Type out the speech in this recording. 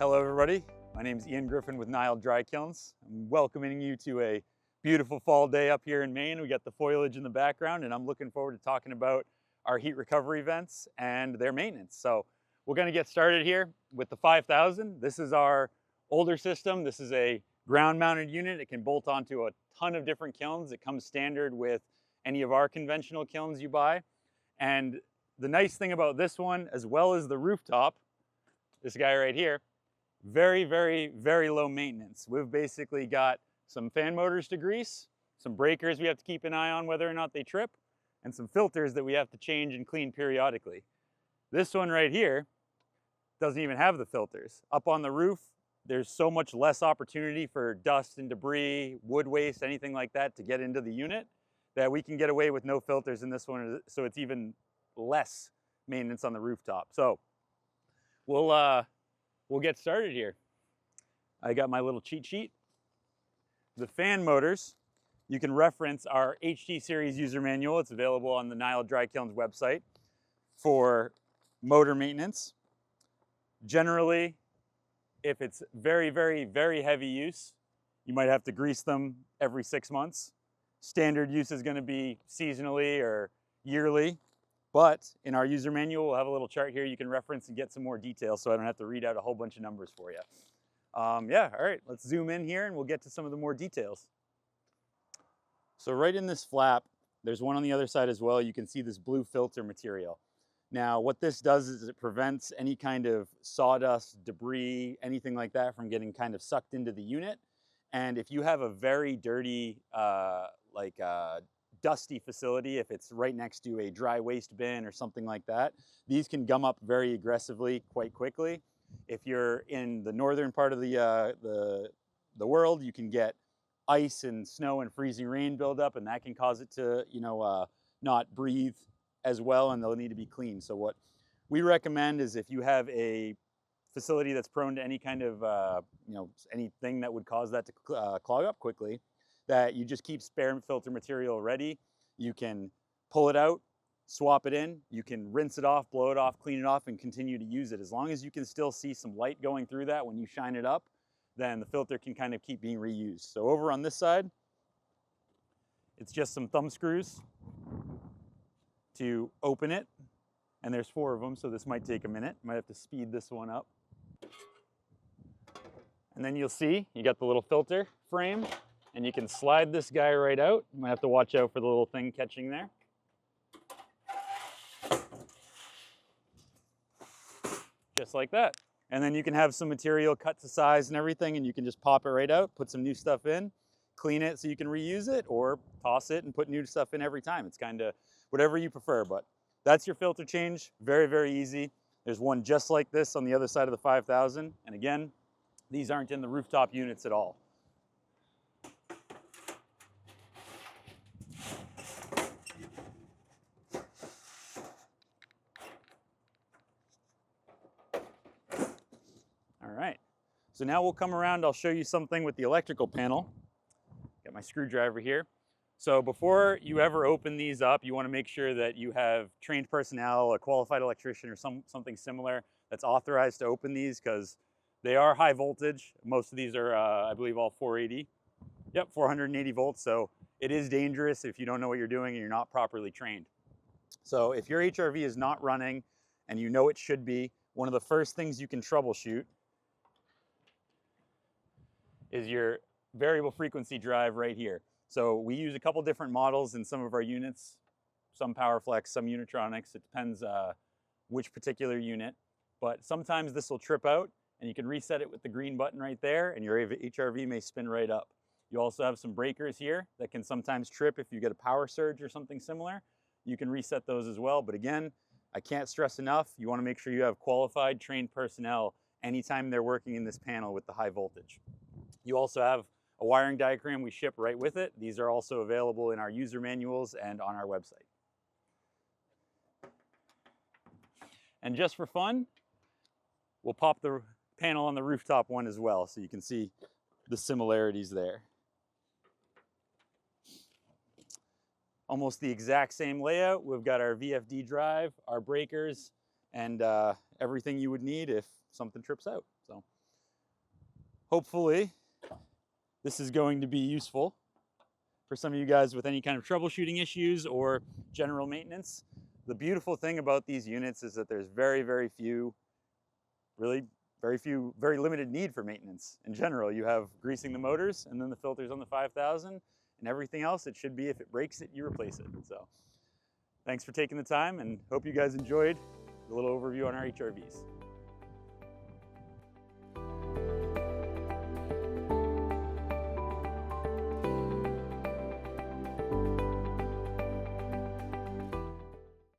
Hello everybody, my name is Ian Griffin with Nyle Dry Kilns. I'm welcoming you to a beautiful fall day up here in Maine. We got the foliage in the background and I'm looking forward to talking about our heat recovery vents and their maintenance. So we're going to get started here with the 5000. This is our older system. This is a ground mounted unit. It can bolt onto a ton of different kilns. It comes standard with any of our conventional kilns you buy. And the nice thing about this one, as well as the Rooftop, this guy right here, very, very, very low maintenance. We've basically got some fan motors to grease, some breakers we have to keep an eye on whether or not they trip, and some filters that we have to change and clean periodically. This one right here doesn't even have the filters. Up on the roof, there's so much less opportunity for dust and debris, wood waste, anything like that to get into the unit that we can get away with no filters in this one, so it's even less maintenance on the Rooftop. So we'll get started here. I got my little cheat sheet. The fan motors, you can reference our HT series user manual. It's available on the Nyle Dry Kilns website for motor maintenance. Generally, if it's very, very, very heavy use, you might have to grease them every 6 months. Standard use is going to be seasonally or yearly. But in our user manual, we'll have a little chart here you can reference and get some more details so I don't have to read out a whole bunch of numbers for you. Yeah, all right, let's zoom in here and we'll get to some of the more details. So right in this flap, there's one on the other side as well. You can see this blue filter material. Now, what this does is it prevents any kind of sawdust, debris, anything like that from getting kind of sucked into the unit. And if you have a very dirty, dusty facility, if it's right next to a dry waste bin or something like that, these can gum up very aggressively quite quickly. If you're in the northern part of the world, you can get ice and snow and freezing rain buildup, and that can cause it to not breathe as well, and they'll need to be cleaned. So what we recommend is if you have a facility that's prone to any kind of anything that would cause that to clog up quickly, that you just keep spare filter material ready. You can pull it out, swap it in, you can rinse it off, blow it off, clean it off, and continue to use it. As long as you can still see some light going through that when you shine it up, then the filter can kind of keep being reused. So over on this side, it's just some thumb screws to open it. And there's 4 of them, so this might take a minute. Might have to speed this one up. And then you'll see, you got the little filter frame, and you can slide this guy right out. You might have to watch out for the little thing catching there. Just like that. And then you can have some material cut to size and everything, and you can just pop it right out, put some new stuff in, clean it so you can reuse it, or toss it and put new stuff in every time. It's kind of whatever you prefer, but that's your filter change. Very, very easy. There's one just like this on the other side of the 5000. And again, these aren't in the Rooftop units at all. All right, so now we'll come around, I'll show you something with the electrical panel. Got my screwdriver here. So before you ever open these up, you want to make sure that you have trained personnel, a qualified electrician or something similar that's authorized to open these, because they are high voltage. Most of these are, I believe, all 480. Yep, 480 volts, so it is dangerous if you don't know what you're doing and you're not properly trained. So if your HRV is not running and you know it should be, one of the first things you can troubleshoot is your variable frequency drive right here. So we use a couple different models in some of our units, some PowerFlex, some Unitronics. It depends which particular unit, but sometimes this will trip out and you can reset it with the green button right there and your HRV may spin right up. You also have some breakers here that can sometimes trip if you get a power surge or something similar. You can reset those as well, but again, I can't stress enough, you want to make sure you have qualified, trained personnel anytime they're working in this panel with the high voltage. You also have a wiring diagram we ship right with it. These are also available in our user manuals and on our website. And just for fun, we'll pop the panel on the Rooftop one as well so you can see the similarities there. Almost the exact same layout. We've got our VFD drive, our breakers, and everything you would need if something trips out. So hopefully this is going to be useful for some of you guys with any kind of troubleshooting issues or general maintenance. The beautiful thing about these units is that there's very limited need for maintenance. In general, you have greasing the motors and then the filters on the 5000, and everything else, it should be, if it breaks it, you replace it. So thanks for taking the time, and hope you guys enjoyed the little overview on our HRVs.